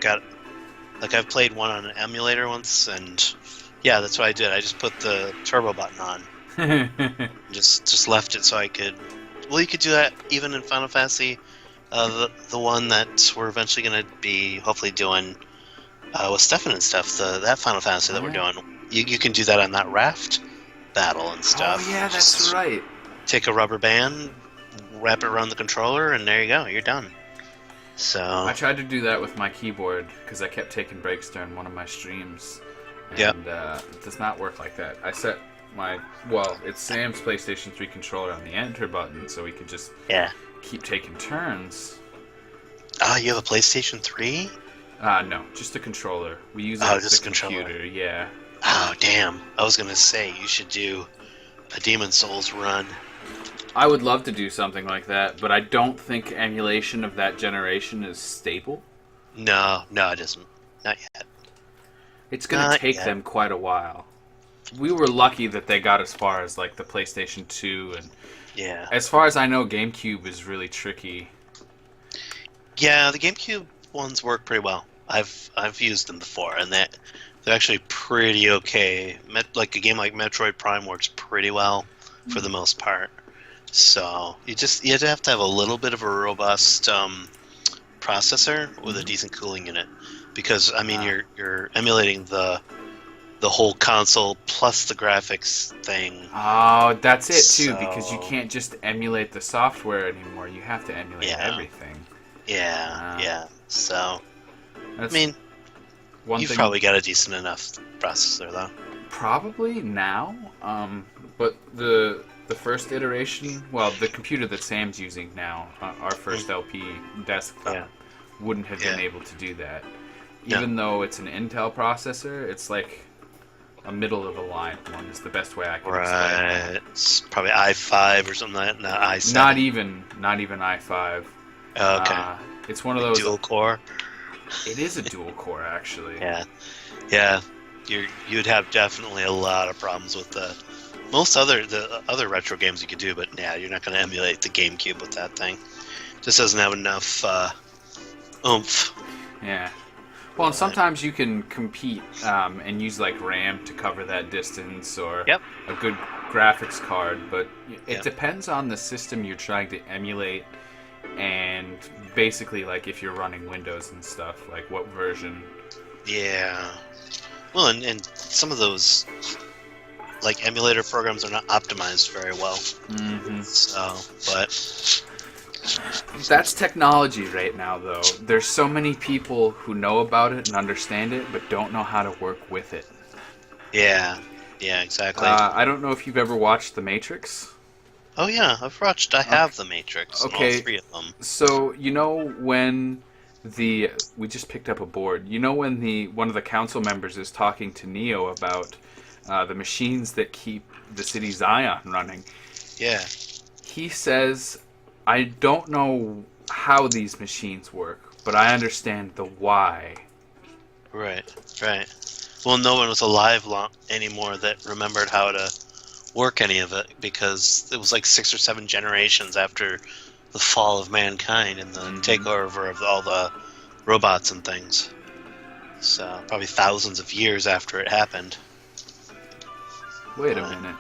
played one on an emulator once, and... Yeah, that's what I did. I just put the turbo button on. Just left it so I could... Well, you could do that even in Final Fantasy. The one that we're eventually going to be hopefully doing with Stefan and stuff, that Final Fantasy that we're doing, you can do that on that raft battle and stuff. Oh yeah, that's Just right. take a rubber band, wrap it around the controller, and there you go. You're done. So I tried to do that with my keyboard because I kept taking breaks during one of my streams, and it does not work like that. I set it's Sam's PlayStation 3 controller on the enter button, so we could just keep taking turns. Oh, you have a PlayStation 3? No, just a controller. We use it as a computer. Yeah. Oh, damn. I was gonna say you should do a Demon Souls run. I would love to do something like that, but I don't think emulation of that generation is stable. No, it isn't. Not yet. It's going to take them quite a while. We were lucky that they got as far as like the PlayStation 2, and as far as I know, GameCube is really tricky. Yeah, the GameCube ones work pretty well. I've used them before, and they're actually pretty okay. Like a game like Metroid Prime works pretty well for the most part. So you have to have a little bit of a robust processor with a decent cooling unit, because I mean you're emulating the whole console plus the graphics thing. Oh, that's it too, because you can't just emulate the software anymore. You have to emulate everything. Yeah. So I mean, you've thing, probably got a decent enough processor though. Probably now, but the first iteration, the computer that Sam's using now, our first LP desktop, wouldn't have been able to do that. Even though it's an Intel processor, it's like a middle of the line one is the best way I can explain it. It's probably i5 or something like that, not i7. Not even i5. Oh, okay. It's one of those dual core. It is a dual core, actually. Yeah. You'd have definitely a lot of problems with the other retro games you could do, but you're not going to emulate the GameCube with that thing. Just doesn't have enough oomph. Yeah. Well, and sometimes you can compete and use like RAM to cover that distance, or a good graphics card, but it depends on the system you're trying to emulate, and basically like if you're running Windows and stuff, like what version. Yeah. Well, and some of those like emulator programs are not optimized very well. Mm-hmm. So, but that's technology right now, though. There's so many people who know about it and understand it, but don't know how to work with it. Yeah, exactly. I don't know if you've ever watched The Matrix. Oh yeah, I have The Matrix. Okay, all 3 of them. So you know when we just picked up a board. You know when one of the council members is talking to Neo about the machines that keep the city Zion running. Yeah. He says, I don't know how these machines work, but I understand the why. Right. Well, no one was alive anymore that remembered how to work any of it, because it was like 6 or 7 generations after the fall of mankind and the takeover of all the robots and things. So probably thousands of years after it happened. Wait a minute.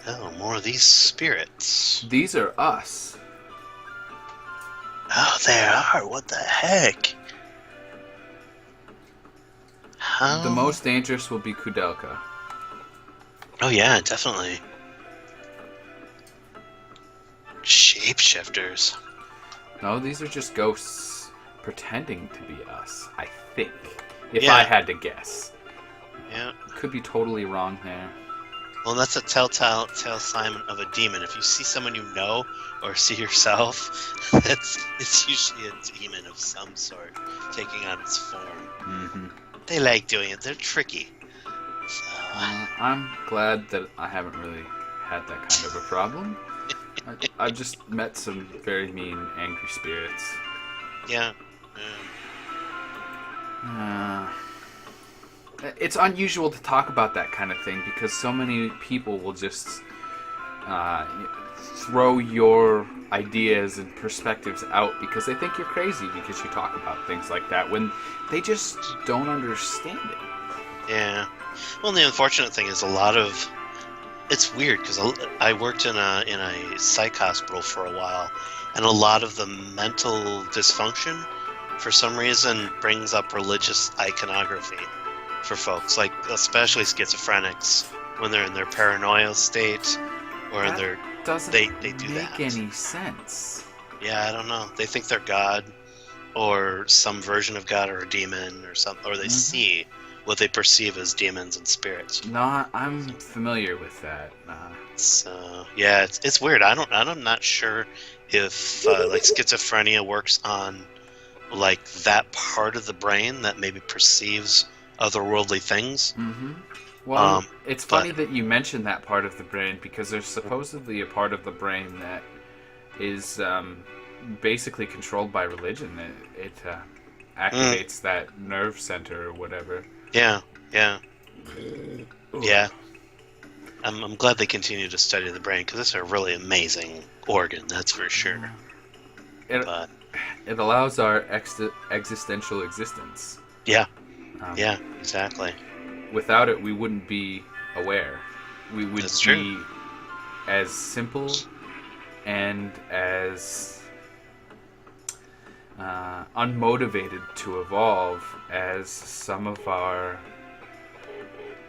Oh, more of these spirits. These are us. Oh, they are. What the heck? How? The most dangerous will be Koudelka. Oh yeah, definitely. Shapeshifters. No, these are just ghosts pretending to be us, I think. If I had to guess. Yeah. Could be totally wrong there. Well, that's a telltale sign of a demon. If you see someone you know or see yourself, it's usually a demon of some sort taking on its form. Mm-hmm. They like doing it. They're tricky. So. I'm glad that I haven't really had that kind of a problem. I've just met some very mean, angry spirits. Yeah. It's unusual to talk about that kind of thing because so many people will just throw your ideas and perspectives out because they think you're crazy because you talk about things like that when they just don't understand it. Yeah. Well, the unfortunate thing is it's weird because I worked in a psych hospital for a while, and a lot of the mental dysfunction for some reason, brings up religious iconography for folks, like especially schizophrenics when they're in their paranoia state or in their Doesn't they do make that. any sense. Yeah, I don't know. They think they're God or some version of God or a demon or something, or they see what they perceive as demons and spirits. No, I'm familiar with that. So yeah, it's weird. I'm not sure if like schizophrenia works on like that part of the brain that maybe perceives otherworldly things. Mm-hmm. Well, it's funny that you mentioned that part of the brain, because there's supposedly a part of the brain that is basically controlled by religion. It activates that nerve center or whatever. Yeah. I'm glad they continue to study the brain, because it's a really amazing organ, that's for sure. It allows our existential existence. Yeah, exactly. Without it, we wouldn't be aware. We would be as simple and as unmotivated to evolve as some of our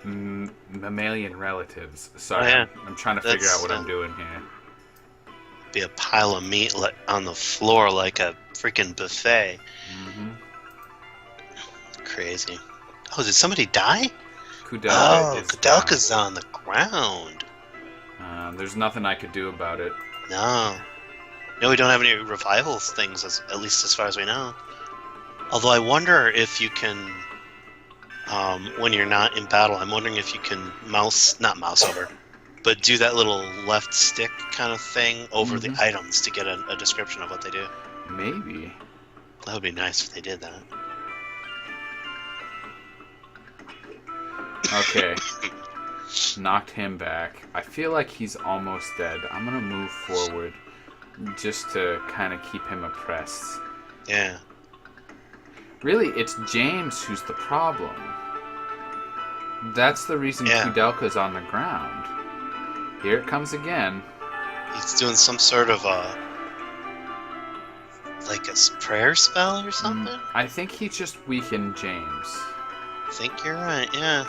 mammalian relatives. Sorry, I'm trying to figure out what I'm doing here. Be a pile of meat on the floor like a freaking buffet. Mm-hmm. Crazy. Oh, did somebody die? Koudelka's on the ground. There's nothing I could do about it. No, we don't have any revival things, at least as far as we know. Although I wonder if you can, when you're not in battle, I'm wondering if you can not mouse over, but do that little left stick kind of thing over the items to get a description of what they do. Maybe. That would be nice if they did that. Okay. Knocked him back. I feel like he's almost dead. I'm gonna move forward just to kind of keep him oppressed. Yeah. Really, it's James who's the problem. That's the reason Koudelka's on the ground. Here it comes again. He's doing some sort of like a prayer spell or something? I think he just weakened James. I think you're right, yeah.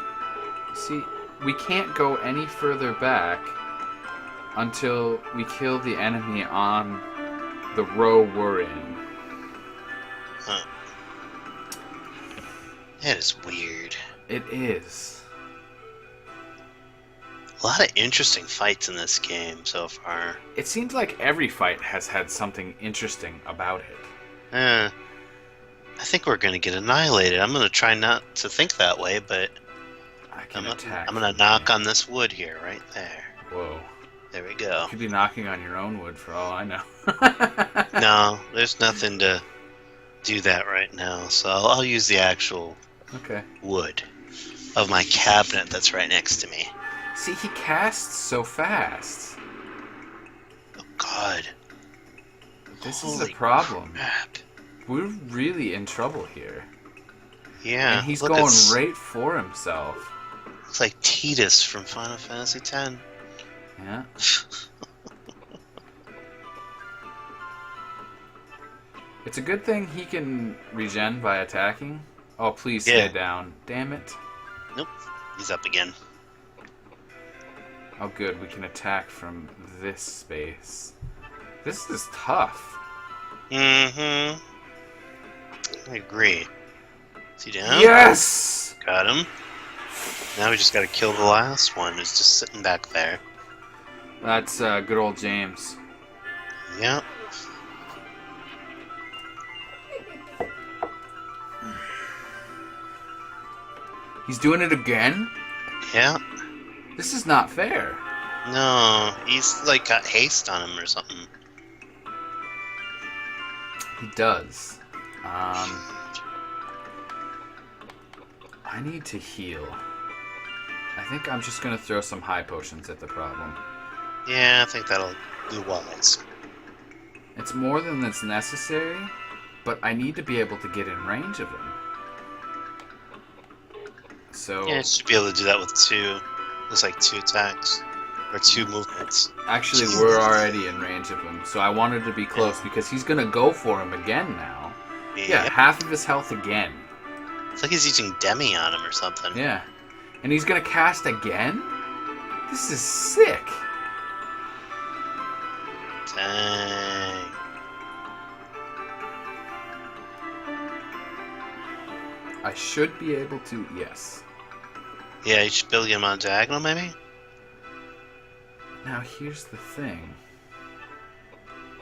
See, we can't go any further back until we kill the enemy on the row we're in. Huh. That is weird. It is. A lot of interesting fights in this game so far. It seems like every fight has had something interesting about it. I think we're going to get annihilated. I'm going to try not to think that way, but I'm going to knock on this wood here, right there. Whoa. There we go. You could be knocking on your own wood for all I know. No, there's nothing to do that right now, so I'll use the actual wood of my cabinet that's right next to me. See, he casts so fast. Oh, God. This is a problem. Crap. We're really in trouble here. Yeah. And he's going right for himself. Looks like Tidus from Final Fantasy X. Yeah. It's a good thing he can regen by attacking. Oh, please stay down. Damn it. Nope. He's up again. Oh, good. We can attack from this space. This is tough. Mm-hmm. I agree. Is he down? Yes! Got him. Now we just gotta kill the last one who's just sitting back there. That's good old James. Yep. He's doing it again? Yeah. This is not fair. No, he's like got haste on him or something. He does. I need to heal. I think I'm just gonna throw some high potions at the problem. Yeah, I think that'll be wise. It's more than that's necessary, but I need to be able to get in range of him. So yeah, you should be able to do that with looks like 2 attacks. Or 2 movements. Actually, we're already in range of him, so I wanted to be close because he's gonna go for him again now. Yeah, half of his health again. It's like he's using Demi on him or something. Yeah. And he's gonna cast again? This is sick. Dang. I should be able to, yes. Yeah, you should build him on diagonal, maybe? Now here's the thing.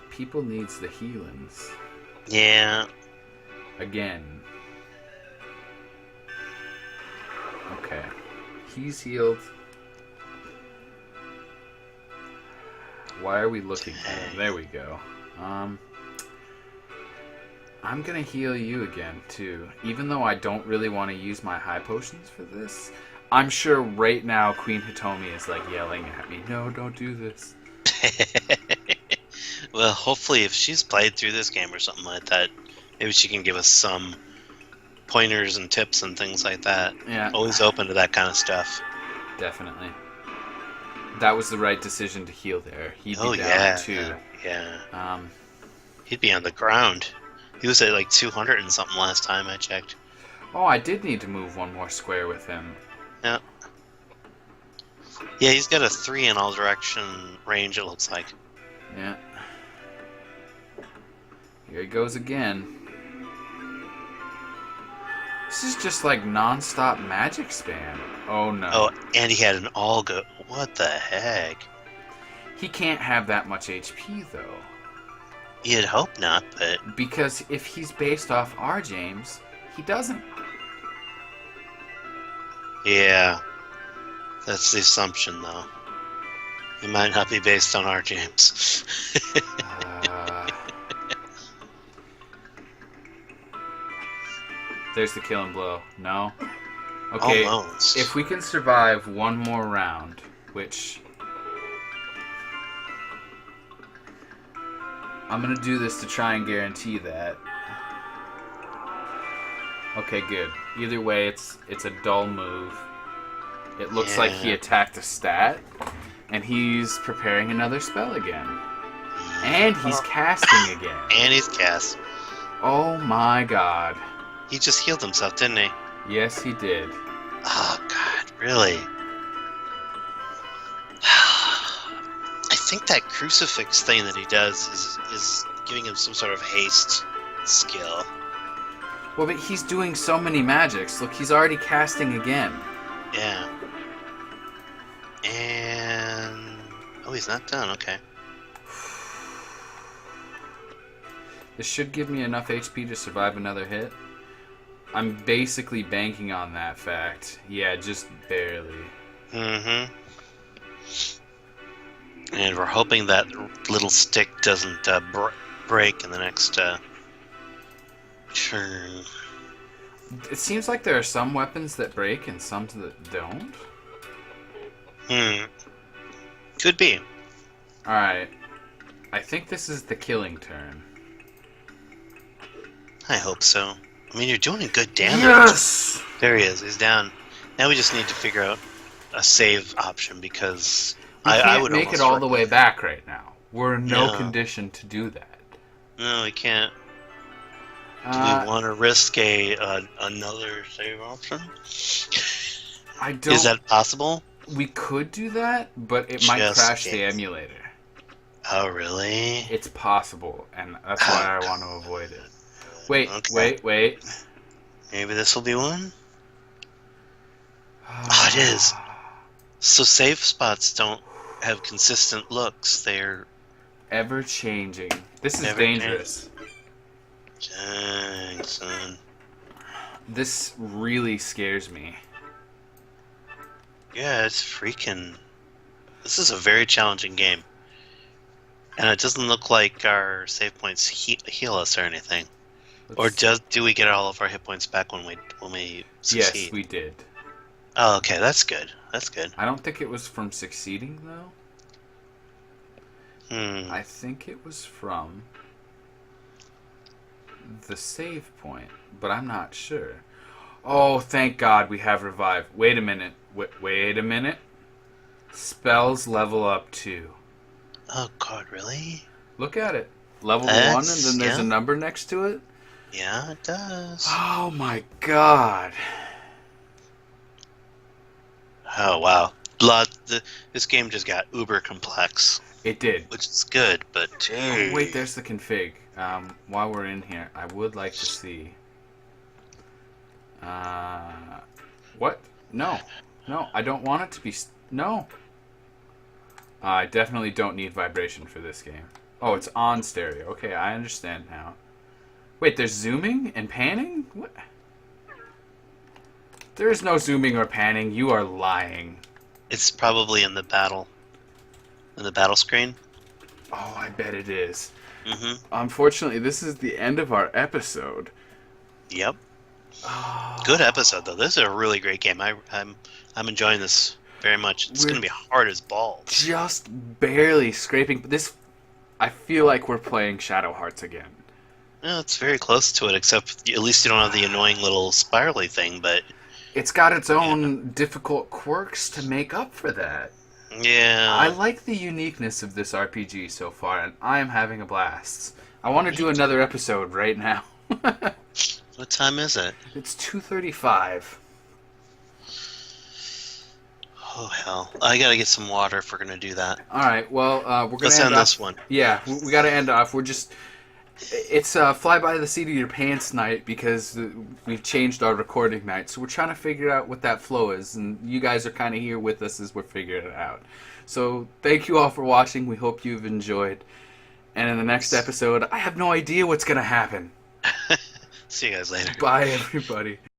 People needs the healings. Yeah. Again. Okay. He's healed. Why are we looking here? There we go. I'm gonna heal you again, too. Even though I don't really want to use my high potions for this. I'm sure right now Queen Hitomi is like yelling at me, no, don't do this. Well, hopefully if she's played through this game or something like that, maybe she can give us some pointers and tips and things like that. Yeah. Always open to that kind of stuff. Definitely. That was the right decision to heal there. He'd be down too. Yeah. He'd be on the ground. He was at like 200 and something last time I checked. Oh, I did need to move one more square with him. Yeah. Yeah, he's got a 3 in all direction range, it looks like. Yeah. Here he goes again. This is just like non-stop magic spam. Oh no. Oh, and he had an all go. What the heck? He can't have that much HP though. You'd hope not, but... Because if he's based off our James, he doesn't. Yeah. That's the assumption, though. It might not be based on our James. There's the killing blow. No? Okay, Almost. if we can survive one more round, which... I'm gonna do this to try and guarantee that. Okay, good. Either way, it's a dull move. It looks like he attacked a stat, and he's preparing another spell again. And he's casting again. And he's cast. Oh my god. He just healed himself, didn't he? Yes, he did. Oh, God, really? I think that crucifix thing that he does is giving him some sort of haste skill. Well, but he's doing so many magics. Look, he's already casting again. Yeah. And... Oh, he's not done, okay. This should give me enough HP to survive another hit. I'm basically banking on that fact. Yeah, just barely. Mm-hmm. And we're hoping that little stick doesn't break in the next turn. It seems like there are some weapons that break and some that don't. Could be. Alright. I think this is the killing turn. I hope so. I mean, you're doing good damage. Yes! There he is. He's down. Now we just need to figure out a save option because We I can't would make it all the way back right now. We're in no condition to do that. No, we can't. Do we want to risk another save option? I don't. Is that possible? We could do that, but it might Just crash the kidding. emulator. Oh, really? It's possible, and that's why I want to avoid it. Wait, Okay. wait. Maybe this will be one? Oh, it is. So save spots don't have consistent looks. They're Ever changing. This is Ever dangerous. dang, son. This really scares me. Yeah, it's freaking... This is a very challenging game. And it doesn't look like our save points heal us or anything. Or do we get all of our hit points back when we succeed? Yes, we did. Oh, okay, that's good. That's good. I don't think it was from succeeding, though. I think it was from the save point, but I'm not sure. Oh, thank God we have revive. Wait a minute. Wait a minute. Spells level up 2. Oh, God, really? Look at it. Level 1, and then there's a number next to it. Yeah, it does. Oh my god. Oh wow, this game just got uber complex, It did. which is good, but Oh, wait, there's the config. While we're in here, I would like to see. What? No. No, I don't want it to be. No. I definitely don't need vibration for this game. Oh, it's on stereo. Okay, I understand now. Wait, there's zooming and panning? What? There is no zooming or panning. You are lying. it's probably in the battle screen. Oh, I bet it is. Mm-hmm. Unfortunately, this is the end of our episode. Yep. Oh. Good episode though. This is a really great game. I'm enjoying this very much. It's We're going to be hard as balls. Just barely scraping. This, I feel like we're playing Shadow Hearts again. No, it's very close to it, except at least you don't have the annoying little spirally thing. But It's got its own difficult quirks to make up for that. yeah, I like the uniqueness of this RPG so far, and I am having a blast. I want to do another episode right now. what time is it? It's 2:35. Oh hell! I gotta get some water if we're gonna do that. All right. Well, we're gonna Let's end end off. this one. Yeah, we got to end off. We're just. It's fly by the seat of your pants night because we've changed our recording night. So we're trying to figure out what that flow is, and you guys are kind of here with us as we're figuring it out. So thank you all for watching. We hope you've enjoyed. And in the next episode, I have no idea what's gonna happen. See you guys later. Bye, everybody.